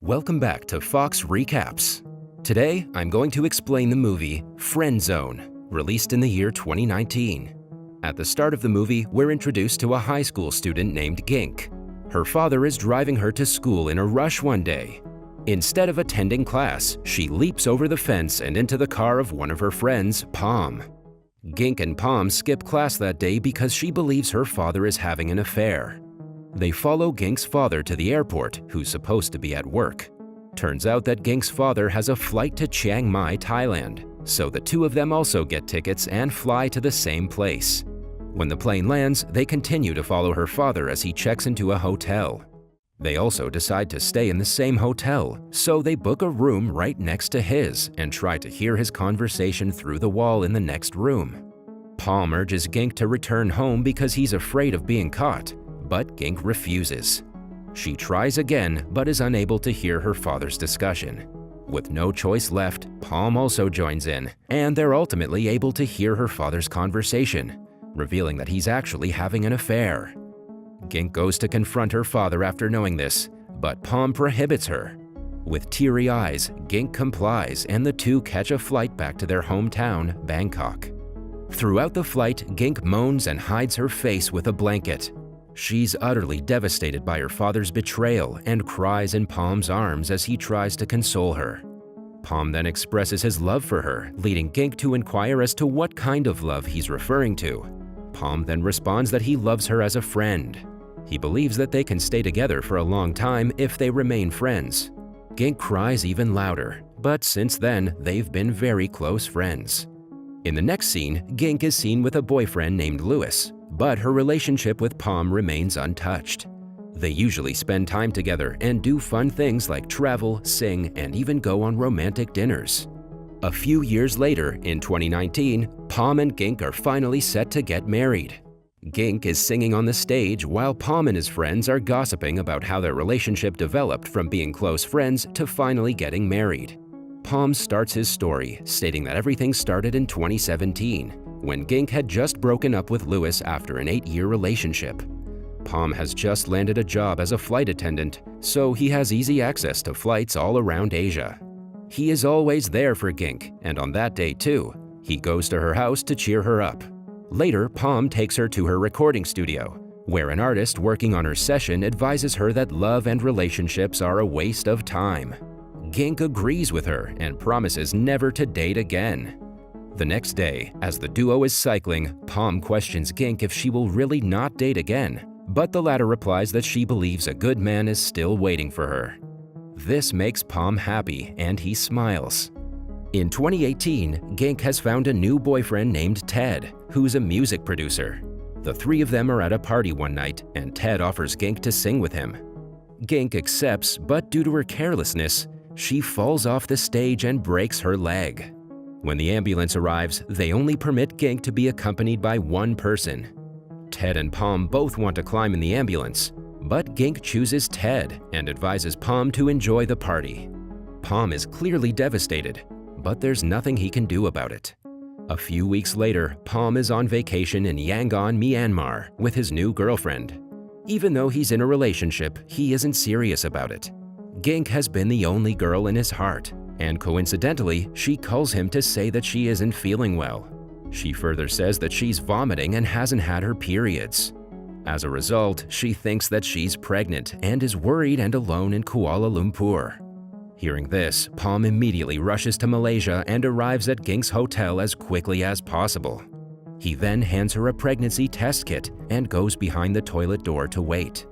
Welcome back to Fox Recaps. Today, I'm going to explain the movie Friend Zone, released in the year 2019. At the start of the movie, we're introduced to a high school student named Gink. Her father is driving her to school in a rush one day. Instead of attending class, she leaps over the fence and into the car of one of her friends, Pom. Gink and Pom skip class that day because she believes her father is having an affair. They follow Gink's father to the airport, who's supposed to be at work. Turns out that Gink's father has a flight to Chiang Mai, Thailand, so the two of them also get tickets and fly to the same place. When the plane lands, they continue to follow her father as he checks into a hotel. They also decide to stay in the same hotel, so they book a room right next to his and try to hear his conversation through the wall in the next room. Pom urges Gink to return home because he's afraid of being caught, but Gink refuses. She tries again, but is unable to hear her father's discussion. With no choice left, Pom also joins in, and they're ultimately able to hear her father's conversation, revealing that he's actually having an affair. Gink goes to confront her father after knowing this, but Pom prohibits her. With teary eyes, Gink complies and the two catch a flight back to their hometown, Bangkok. Throughout the flight, Gink moans and hides her face with a blanket. She's utterly devastated by her father's betrayal and cries in Pom's arms as he tries to console her. Pom then expresses his love for her, leading Gink to inquire as to what kind of love he's referring to. Pom then responds that he loves her as a friend. He believes that they can stay together for a long time if they remain friends. Gink cries even louder, but since then, they've been very close friends. In the next scene, Gink is seen with a boyfriend named Louis, but her relationship with Pom remains untouched. They usually spend time together and do fun things like travel, sing, and even go on romantic dinners. A few years later, in 2019, Pom and Gink are finally set to get married. Gink is singing on the stage while Pom and his friends are gossiping about how their relationship developed from being close friends to finally getting married. Pom starts his story, stating that everything started in 2017, when Gink had just broken up with Louis after an 8-year relationship. Pom has just landed a job as a flight attendant, so he has easy access to flights all around Asia. He is always there for Gink, and on that day too, he goes to her house to cheer her up. Later, Pom takes her to her recording studio, where an artist working on her session advises her that love and relationships are a waste of time. Gink agrees with her and promises never to date again. The next day, as the duo is cycling, Pom questions Gink if she will really not date again, but the latter replies that she believes a good man is still waiting for her. This makes Pom happy, and he smiles. In 2018, Gink has found a new boyfriend named Ted, who's a music producer. The three of them are at a party one night, and Ted offers Gink to sing with him. Gink accepts, but due to her carelessness, she falls off the stage and breaks her leg. When the ambulance arrives, they only permit Gink to be accompanied by one person. Ted and Pom both want to climb in the ambulance, but Gink chooses Ted and advises Pom to enjoy the party. Pom is clearly devastated, but there's nothing he can do about it. A few weeks later, Pom is on vacation in Yangon, Myanmar, with his new girlfriend. Even though he's in a relationship, he isn't serious about it. Gink has been the only girl in his heart, and coincidentally, she calls him to say that she isn't feeling well. She further says that she's vomiting and hasn't had her periods. As a result, she thinks that she's pregnant and is worried and alone in Kuala Lumpur. Hearing this, Pom immediately rushes to Malaysia and arrives at Gink's hotel as quickly as possible. He then hands her a pregnancy test kit and goes behind the toilet door to wait.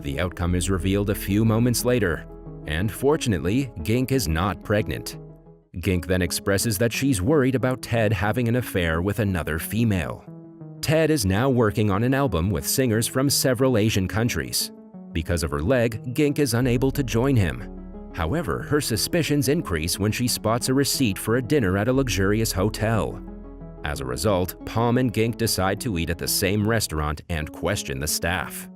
The outcome is revealed a few moments later, and fortunately, Gink is not pregnant. Gink then expresses that she's worried about Ted having an affair with another female. Ted is now working on an album with singers from several Asian countries. Because of her leg, Gink is unable to join him. However, her suspicions increase when she spots a receipt for a dinner at a luxurious hotel. As a result, Pom and Gink decide to eat at the same restaurant and question the staff.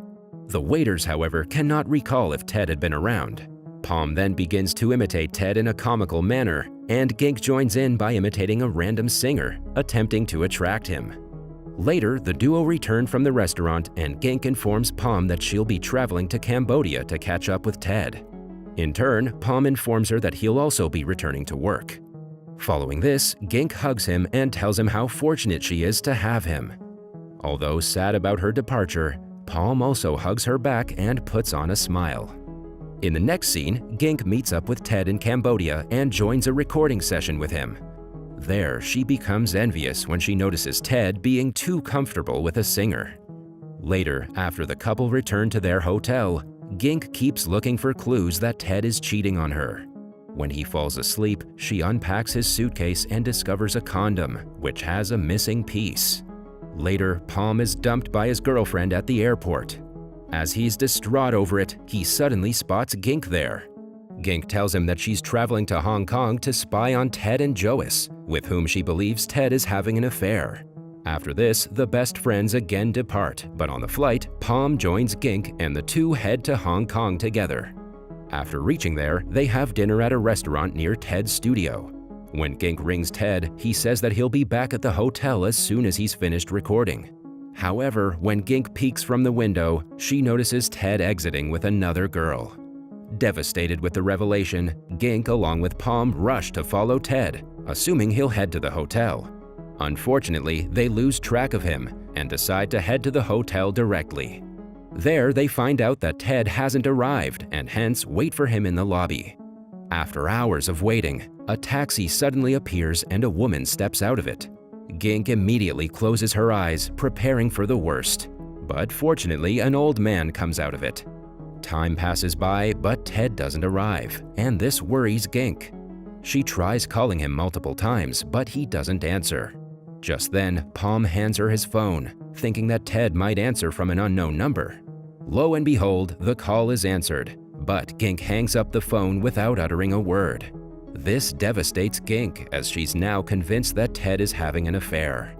The waiters, however, cannot recall if Ted had been around. Pom then begins to imitate Ted in a comical manner, and Gink joins in by imitating a random singer, attempting to attract him. Later, the duo return from the restaurant and Gink informs Pom that she'll be traveling to Cambodia to catch up with Ted. In turn, Palm informs her that he'll also be returning to work. Following this, Gink hugs him and tells him how fortunate she is to have him. Although sad about her departure, Palm also hugs her back and puts on a smile. In the next scene, Gink meets up with Ted in Cambodia and joins a recording session with him. There, she becomes envious when she notices Ted being too comfortable with a singer. Later, after the couple return to their hotel, Gink keeps looking for clues that Ted is cheating on her. When he falls asleep, she unpacks his suitcase and discovers a condom, which has a missing piece. Later, Palm is dumped by his girlfriend at the airport. As he's distraught over it, he suddenly spots Gink there. Gink tells him that she's traveling to Hong Kong to spy on Ted and Joyce, with whom she believes Ted is having an affair. After this, the best friends again depart, but on the flight, Palm joins Gink and the two head to Hong Kong together. After reaching there, they have dinner at a restaurant near Ted's studio. When Gink rings Ted, he says that he'll be back at the hotel as soon as he's finished recording. However, when Gink peeks from the window, she notices Ted exiting with another girl. Devastated with the revelation, Gink along with Palm rush to follow Ted, assuming he'll head to the hotel. Unfortunately, they lose track of him and decide to head to the hotel directly. There, they find out that Ted hasn't arrived and hence wait for him in the lobby. After hours of waiting, a taxi suddenly appears and a woman steps out of it. Gink immediately closes her eyes, preparing for the worst. But fortunately, an old man comes out of it. Time passes by, but Ted doesn't arrive, and this worries Gink. She tries calling him multiple times, but he doesn't answer. Just then, Palm hands her his phone, thinking that Ted might answer from an unknown number. Lo and behold, the call is answered, but Gink hangs up the phone without uttering a word. This devastates Gink as she's now convinced that Ted is having an affair.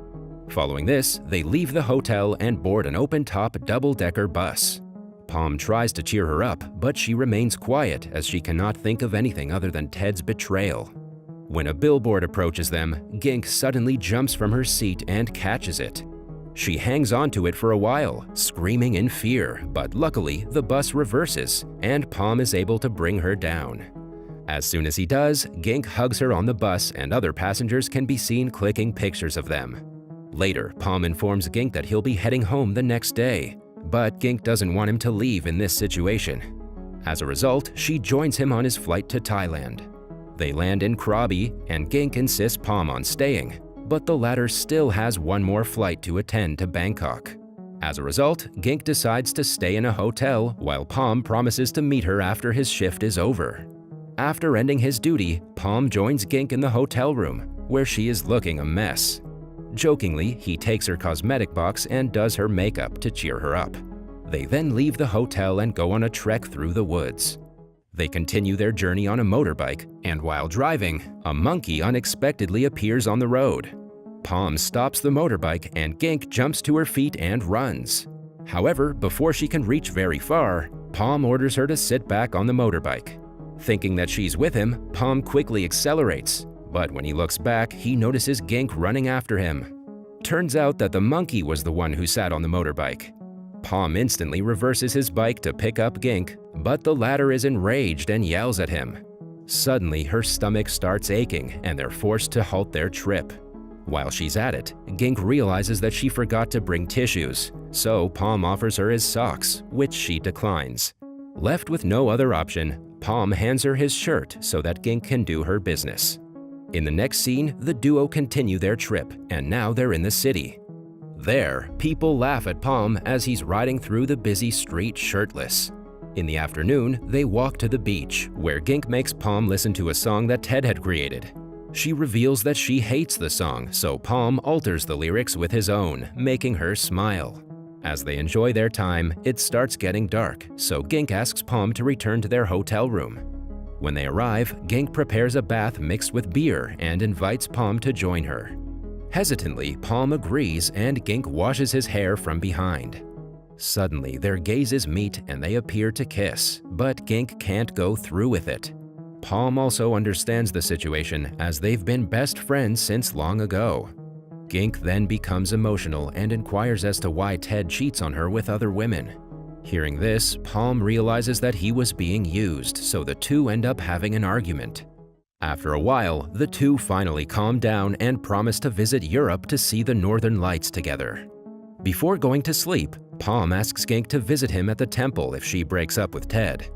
Following this, they leave the hotel and board an open-top double-decker bus. Palm tries to cheer her up, but she remains quiet as she cannot think of anything other than Ted's betrayal. When a billboard approaches them, Gink suddenly jumps from her seat and catches it. She hangs onto it for a while, screaming in fear, but luckily the bus reverses and Palm is able to bring her down. As soon as he does, Gink hugs her on the bus and other passengers can be seen clicking pictures of them. Later, Palm informs Gink that he'll be heading home the next day, but Gink doesn't want him to leave in this situation. As a result, she joins him on his flight to Thailand. They land in Krabi and Gink insists Palm on staying, but the latter still has one more flight to attend to Bangkok. As a result, Gink decides to stay in a hotel while Palm promises to meet her after his shift is over. After ending his duty, Palm joins Gink in the hotel room, where she is looking a mess. Jokingly, he takes her cosmetic box and does her makeup to cheer her up. They then leave the hotel and go on a trek through the woods. They continue their journey on a motorbike, and while driving, a monkey unexpectedly appears on the road. Palm stops the motorbike and Gink jumps to her feet and runs. However, before she can reach very far, Palm orders her to sit back on the motorbike. Thinking that she's with him, Palm quickly accelerates, but when he looks back, he notices Gink running after him. Turns out that the monkey was the one who sat on the motorbike. Palm instantly reverses his bike to pick up Gink, but the latter is enraged and yells at him. Suddenly, her stomach starts aching and they're forced to halt their trip. While she's at it, Gink realizes that she forgot to bring tissues, so Palm offers her his socks, which she declines. Left with no other option, Palm hands her his shirt so that Gink can do her business. In the next scene, the duo continue their trip, and now they're in the city. There, people laugh at Palm as he's riding through the busy street shirtless. In the afternoon, they walk to the beach, where Gink makes Palm listen to a song that Ted had created. She reveals that she hates the song, so Palm alters the lyrics with his own, making her smile. As they enjoy their time, it starts getting dark, so Gink asks Palm to return to their hotel room. When they arrive, Gink prepares a bath mixed with beer and invites Palm to join her. Hesitantly, Palm agrees and Gink washes his hair from behind. Suddenly, their gazes meet and they appear to kiss, but Gink can't go through with it. Palm also understands the situation as they've been best friends since long ago. Gink then becomes emotional and inquires as to why Ted cheats on her with other women. Hearing this, Palm realizes that he was being used, so the two end up having an argument. After a while, the two finally calm down and promise to visit Europe to see the Northern Lights together. Before going to sleep, Palm asks Gink to visit him at the temple if she breaks up with Ted.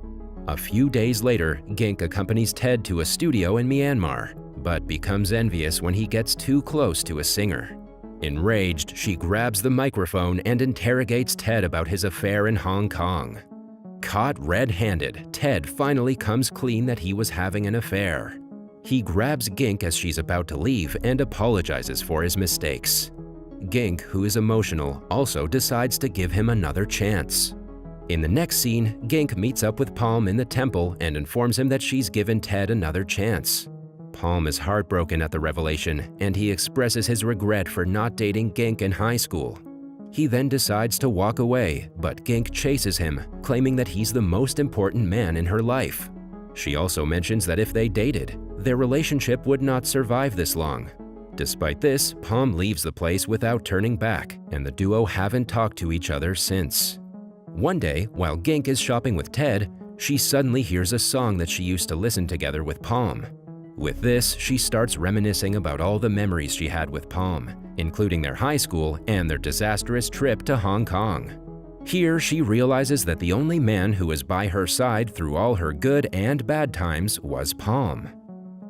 A few days later, Gink accompanies Ted to a studio in Myanmar, but becomes envious when he gets too close to a singer. Enraged, she grabs the microphone and interrogates Ted about his affair in Hong Kong. Caught red-handed, Ted finally comes clean that he was having an affair. He grabs Gink as she's about to leave and apologizes for his mistakes. Gink, who is emotional, also decides to give him another chance. In the next scene, Gink meets up with Palm in the temple and informs him that she's given Ted another chance. Palm is heartbroken at the revelation, and he expresses his regret for not dating Gink in high school. He then decides to walk away, but Gink chases him, claiming that he's the most important man in her life. She also mentions that if they dated, their relationship would not survive this long. Despite this, Palm leaves the place without turning back, and the duo haven't talked to each other since. One day, while Gink is shopping with Ted, she suddenly hears a song that she used to listen together with Palm. With this, she starts reminiscing about all the memories she had with Palm, including their high school and their disastrous trip to Hong Kong. Here, she realizes that the only man who was by her side through all her good and bad times was Palm.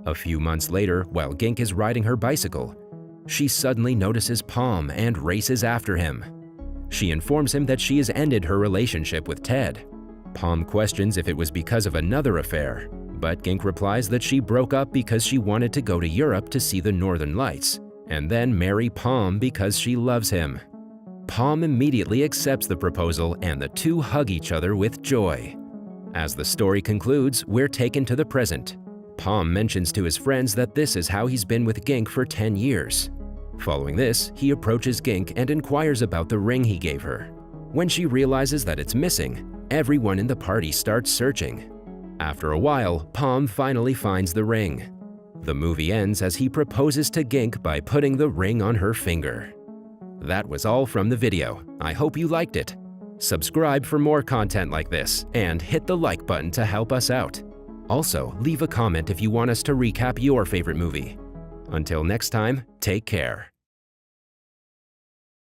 A few months later, while Gink is riding her bicycle, she suddenly notices Palm and races after him. She informs him that she has ended her relationship with Ted. Palm questions if it was because of another affair, but Gink replies that she broke up because she wanted to go to Europe to see the Northern Lights, and then marry Palm because she loves him. Palm immediately accepts the proposal and the two hug each other with joy. As the story concludes, we're taken to the present. Palm mentions to his friends that this is how he's been with Gink for 10 years. Following this, he approaches Gink and inquires about the ring he gave her. When she realizes that it's missing, everyone in the party starts searching. After a while, Palm finally finds the ring. The movie ends as he proposes to Gink by putting the ring on her finger. That was all from the video. I hope you liked it. Subscribe for more content like this, and hit the like button to help us out. Also, leave a comment if you want us to recap your favorite movie. Until next time, take care.